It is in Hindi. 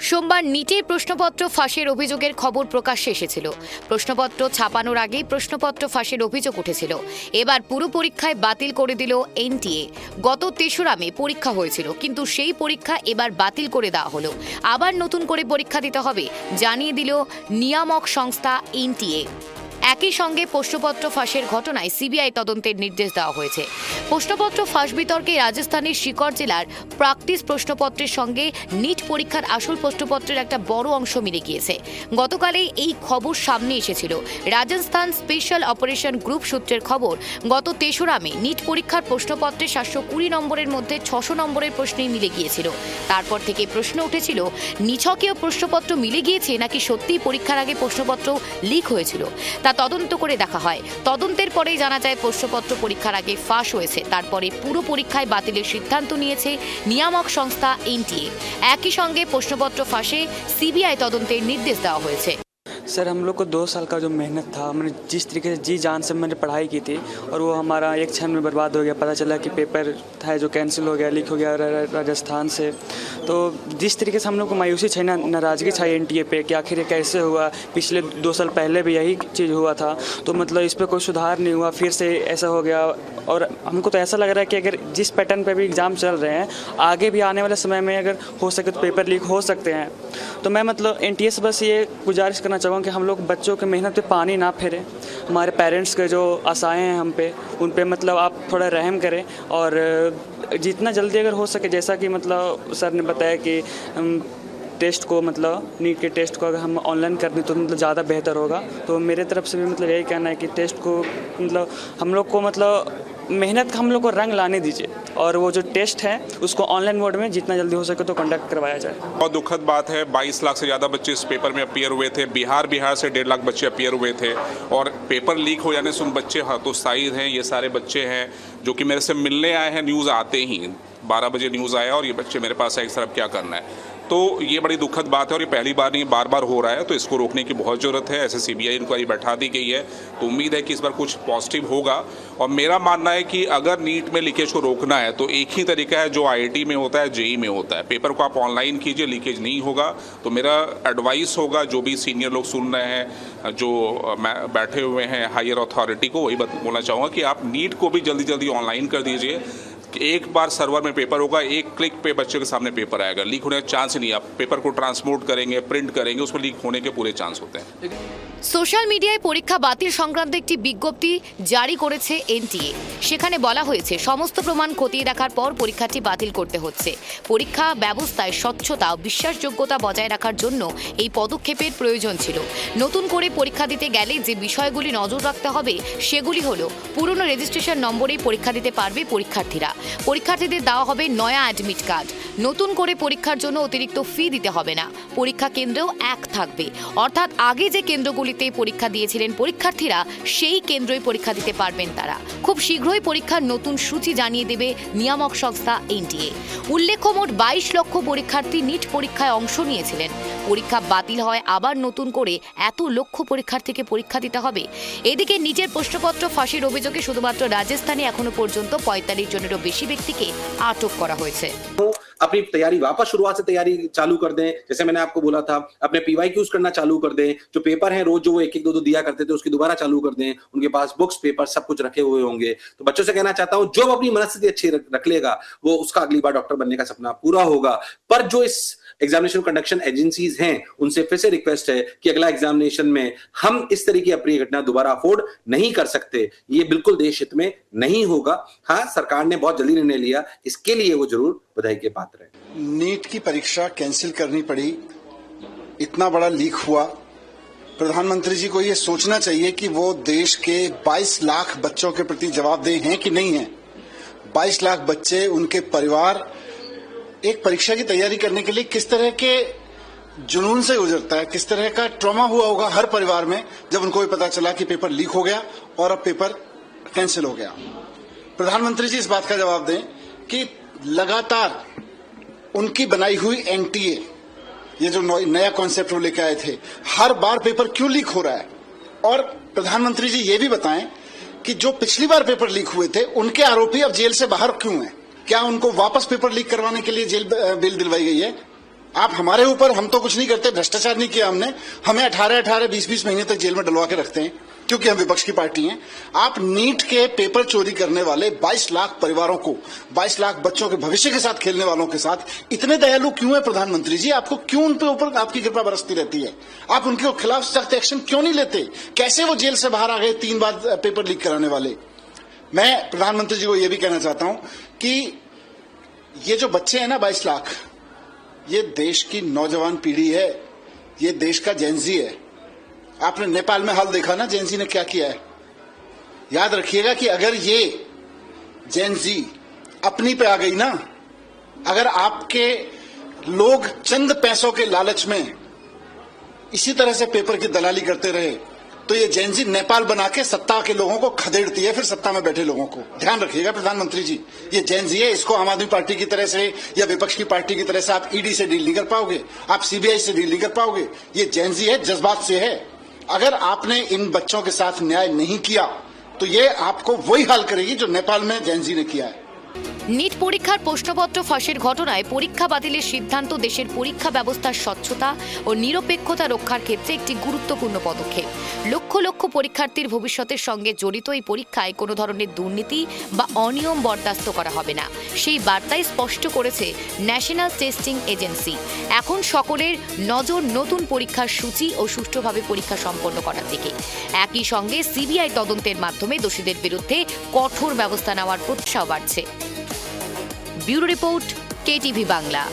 সোমবার নিটের প্রশ্নপত্র ফাঁসের অভিযোগের খবর প্রকাশ্যে এসেছিল। প্রশ্নপত্র ছাপানোর আগেই প্রশ্নপত্র ফাঁসের অভিযোগ উঠেছিল। এবার পুরো পরীক্ষায় বাতিল করে দিল এনটিএ। গত ৩রা মে পরীক্ষা হয়েছিল, কিন্তু সেই পরীক্ষা এবার বাতিল করে দেওয়া হলো। আবার নতুন করে পরীক্ষা দিতে হবে জানিয়ে দিল নিয়ামক সংস্থা এনটিএ। একই সঙ্গে প্রশ্নপত্র ফাঁসের ঘটনায় সিবিআই তদন্তের নির্দেশ দেওয়া হয়েছে। প্রশ্নপত্র ফাঁস বিতর্কে রাজস্থানের শিকর জেলার প্র্যাকটিস প্রশ্নপত্রের সঙ্গে নিট পরীক্ষার আসল প্রশ্নপত্রের একটা বড় অংশ মিলে গিয়েছে। গতকালেই এই খবর সামনে এসেছিল। রাজস্থান স্পেশাল অপারেশন গ্রুপ সূত্রের খবর, গত ৩রা মে নিট পরীক্ষার প্রশ্নপত্রে ৭২০ নম্বরের মধ্যে ৬০০ নম্বরের প্রশ্নেই মিলে গিয়েছিল। তারপর থেকে প্রশ্ন উঠেছিল, নিছকীয় প্রশ্নপত্র মিলে গিয়েছে নাকি সত্যিই পরীক্ষার আগে প্রশ্নপত্র লিক হয়েছিল। তা তদন্ত করে দেখা হয়। তদন্তের পরেই জানা যায় প্রশ্নপত্র পরীক্ষার আগে ফাঁস হয়েছে। তারপরে পুরো পরীক্ষায় বাতিলের সিদ্ধান্ত নিয়েছে নিয়ামক সংস্থা এনটিএ। একই সঙ্গে প্রশ্নপত্র ফাঁসে সিবিআই তদন্তের নির্দেশ দেওয়া হয়েছে। सर, हम लोग को 2 साल का जो मेहनत था, हमने जिस तरीके से जी जान से मैंने पढ़ाई की थी और वो हमारा एक क्षण में बर्बाद हो गया। पता चला कि पेपर था जो कैंसिल हो गया, लीक हो गया राजस्थान से। तो जिस तरीके से हम लोग को मायूसी छाई, नाराज़गी छाई एनटीए पे कि आखिर ये कैसे हुआ। पिछले 2 साल पहले भी यही चीज़ हुआ था, तो मतलब इस पर कोई सुधार नहीं हुआ, फिर से ऐसा हो गया। और हमको तो ऐसा लग रहा है कि अगर जिस पैटर्न पे भी एग्ज़ाम चल रहे हैं, आगे भी आने वाले समय में अगर हो सके तो पेपर लीक हो सकते हैं। तो मैं मतलब एनटीए से बस ये गुजारिश करना चाहूँगा कि हम लोग बच्चों के मेहनत पे पानी ना फेरें। हमारे पेरेंट्स के जो आशाएं हैं हम पे, उन पे मतलब आप थोड़ा रहम करें और जितना जल्दी अगर हो सके, जैसा कि मतलब सर ने बताया कि टेस्ट को मतलब नीट के टेस्ट को अगर हम ऑनलाइन कर दें तो मतलब ज़्यादा बेहतर होगा। तो मेरे तरफ से भी मतलब यही कहना है कि टेस्ट को मतलब हम लोग को मतलब मेहनत का हम लोग को रंग लाने दीजिए और वो जो टेस्ट है उसको ऑनलाइन मोड में जितना जल्दी हो सके तो कंडक्ट करवाया जाए। बहुत दुखद बात है। 22 लाख से ज़्यादा बच्चे इस पेपर में अपीयर हुए थे। बिहार से 1.5 लाख बच्चे अपीयर हुए थे और पेपर लीक हो जाने से उन बच्चे हतोत्साहित हैं। ये सारे बच्चे हैं जो कि मेरे से मिलने आए हैं। न्यूज़ आते ही 12 बजे न्यूज़ आया और ये बच्चे मेरे पास आए, सर अब क्या करना है। तो ये बड़ी दुखद बात है और ये पहली बार नहीं, बार बार हो रहा है। तो इसको रोकने की बहुत ज़रूरत है। ऐसे सीबीआई इंक्वायरी बैठा दी गई है, तो उम्मीद है कि इस बार कुछ पॉजिटिव होगा। और मेरा मानना है कि अगर नीट में लीकेज को रोकना है तो एक ही तरीका है जो आईआईटी में होता है, जेईई में होता है। पेपर को आप ऑनलाइन कीजिए, लीकेज नहीं होगा। तो मेरा एडवाइस होगा, जो भी सीनियर लोग सुन रहे हैं, जो बैठे हुए हैं हायर अथॉरिटी को, वही बोलना चाहूँगा कि आप नीट को भी जल्दी जल्दी ऑनलाइन कर दीजिए। एक बार सर्वर में पेपर होगा, एक क्लिक पे बच्चे के सामने पेपर आएगा। लीक होने का चांस ही नहीं। आप पेपर को ट्रांसपोर्ट करेंगे, प्रिंट करेंगे, उसको लीक होने के पूरे चांस होते हैं। সোশ্যাল মিডিয়ায় পরীক্ষা বাতিল সংক্রান্ত একটি বিজ্ঞপ্তি জারি করেছে এনটিএ। সেখানে বলা হয়েছে, সমস্ত প্রমাণ খতিয়ে দেখার পর পরীক্ষাটি বাতিল করতে হচ্ছে। পরীক্ষা ব্যবস্থায় স্বচ্ছতা ও বিশ্বাসযোগ্যতা বজায় রাখার জন্য এই পদক্ষেপের প্রয়োজন ছিল। নতুন করে পরীক্ষা দিতে গেলে যে বিষয়গুলি নজর রাখতে হবে সেগুলি হলো, পুরনো রেজিস্ট্রেশন নম্বরেই পরীক্ষা দিতে পারবে পরীক্ষার্থীরা। পরীক্ষার্থীদের দেওয়া হবে নয়া অ্যাডমিট কার্ড। নতুন করে পরীক্ষার জন্য অতিরিক্ত ফি দিতে হবে না। পরীক্ষা কেন্দ্রেও এক থাকবে, অর্থাৎ আগে যে কেন্দ্রগুলিতে পরীক্ষা দিয়েছিলেন পরীক্ষার্থীরা সেই কেন্দ্রেই পরীক্ষা দিতে পারবেন তারা। খুব শীঘ্রই পরীক্ষার নতুন সূচি জানিয়ে দেবে নিয়ামক সংস্থা এনটিএ। উল্লেখ্য, মোট 22 লক্ষ পরীক্ষার্থী নিট পরীক্ষায় অংশ নিয়েছিলেন। পরীক্ষা বাতিল হয়, আবার নতুন করে এত লক্ষ পরীক্ষার্থীকে পরীক্ষা দিতে হবে। এদিকে নিটের প্রশ্নপত্র ফাঁসের অভিযোগে শুধুমাত্র রাজস্থানে এখনো পর্যন্ত 45 জনেরও বেশি ব্যক্তিকে আটক করা হয়েছে। अपनी तैयारी वापस शुरुआत से तैयारी चालू कर दें। जैसे मैंने आपको बोला था, अपने पीवाईक्यूज करना चालू कर दें। जो पेपर हैं रोज जो वो 1-1 2-2 दिया करते थे उसकी दोबारा चालू कर दें। उनके पास बुक्स, पेपर सब कुछ रखे हुए होंगे। तो बच्चों से कहना चाहता हूं, जो अपनी मनस्थिति अच्छी रख लेगा वो उसका अगली बार डॉक्टर बनने का सपना पूरा होगा। पर जो इस एग्जामिनेशन कंडक्शन एजेंसीज हैं उनसे फिर से रिक्वेस्ट है कि अगला एग्जामिनेशन में हम इस तरह की अप्रिय घटना दोबारा अफोर्ड नहीं कर सकते। ये बिल्कुल देश हित में नहीं होगा। हाँ, सरकार ने बहुत जल्दी निर्णय लिया, इसके लिए वो जरूर बधाई के पात्र है। नीट की परीक्षा कैंसिल करनी पड़ी, इतना बड़ा लीक हुआ। प्रधानमंत्री जी को ये सोचना चाहिए कि वो देश के 22 लाख बच्चों के प्रति जवाबदेह हैं कि नहीं है। 22 लाख बच्चे, उनके परिवार एक परीक्षा की तैयारी करने के लिए किस तरह के जुनून से गुजरता है, किस तरह का ट्रॉमा हुआ होगा हर परिवार में जब उनको भी पता चला कि पेपर लीक हो गया और अब पेपर कैंसिल हो गया। प्रधानमंत्री जी इस बात का जवाब दें कि लगातार उनकी बनाई हुई एनटीए, ये जो नया कॉन्सेप्ट वो लेके आए थे, हर बार पेपर क्यों लीक हो रहा है। और प्रधानमंत्री जी ये भी बताएं कि जो पिछली बार पेपर लीक हुए थे उनके आरोपी अब जेल से बाहर क्यों हैं। क्या उनको वापस पेपर लीक करवाने के लिए जेल बेल दिलवाई गई है। आप हमारे ऊपर, हम तो कुछ नहीं करते, भ्रष्टाचार नहीं किया हमने, हमें 18-18, 20-20 महीने तक जेल में डलवा के रखते हैं क्योंकि हम विपक्ष की पार्टी हैं। आप नीट के पेपर चोरी करने वाले 22 लाख परिवारों को, 22 लाख बच्चों के भविष्य के साथ खेलने वालों के साथ इतने दयालु क्यों है प्रधानमंत्री जी? आपको क्यों उन पे ऊपर आपकी कृपा बरसती रहती है? आप उनके खिलाफ सख्त एक्शन क्यों नहीं लेते? कैसे वो जेल से बाहर आ गए 3 बार पेपर लीक कराने वाले? मैं प्रधानमंत्री जी को यह भी कहना चाहता हूं कि ये जो बच्चे हैं ना 22 लाख, ये देश की नौजवान पीढ़ी है, ये देश का जेनजी है। आपने नेपाल में हाल देखा ना जेनजी ने क्या किया है। याद रखिएगा कि अगर ये जेनजी अपनी पे आ गई ना, अगर आपके लोग चंद पैसों के लालच में इसी तरह से पेपर की दलाली करते रहे तो ये जेनजी नेपाल बना के सत्ता के लोगों को खदेड़ती है, फिर सत्ता में बैठे लोगों को। ध्यान रखिएगा प्रधानमंत्री जी, ये जेनजी है, इसको आम आदमी पार्टी की तरह से या विपक्ष की पार्टी की तरह से आप ईडी से डील नहीं कर पाओगे, आप सीबीआई से डील नहीं कर पाओगे। ये जेनजी है, जज्बात से है। अगर आपने इन बच्चों के साथ न्याय नहीं किया तो ये आपको वही हाल करेगी जो नेपाल में जेनजी ने किया है। নিট পরীক্ষার প্রশ্নপত্র ফাঁসের ঘটনায় পরীক্ষা বাতিলের সিদ্ধান্ত দেশের পরীক্ষা ব্যবস্থার স্বচ্ছতা ও নিরপেক্ষতা রক্ষার ক্ষেত্রে একটি গুরুত্বপূর্ণ পদক্ষেপ। লক্ষ লক্ষ পরীক্ষার্থীর ভবিষ্যতের সঙ্গে জড়িত এই পরীক্ষায় কোনো ধরনের দুর্নীতি বা অনিয়ম বরদাস্ত করা হবে না, সেই বার্তাই স্পষ্ট করেছে ন্যাশনাল টেস্টিং এজেন্সি। এখন সকলের নজর নতুন পরীক্ষার সূচি ও সুষ্ঠুভাবে পরীক্ষা সম্পন্ন করার দিকে। একই সঙ্গে সিবিআই তদন্তের মাধ্যমে দোষীদের বিরুদ্ধে কঠোর ব্যবস্থা নেওয়ার প্রত্যাশাও বাড়ছে। Bureau report, KTV Bangla.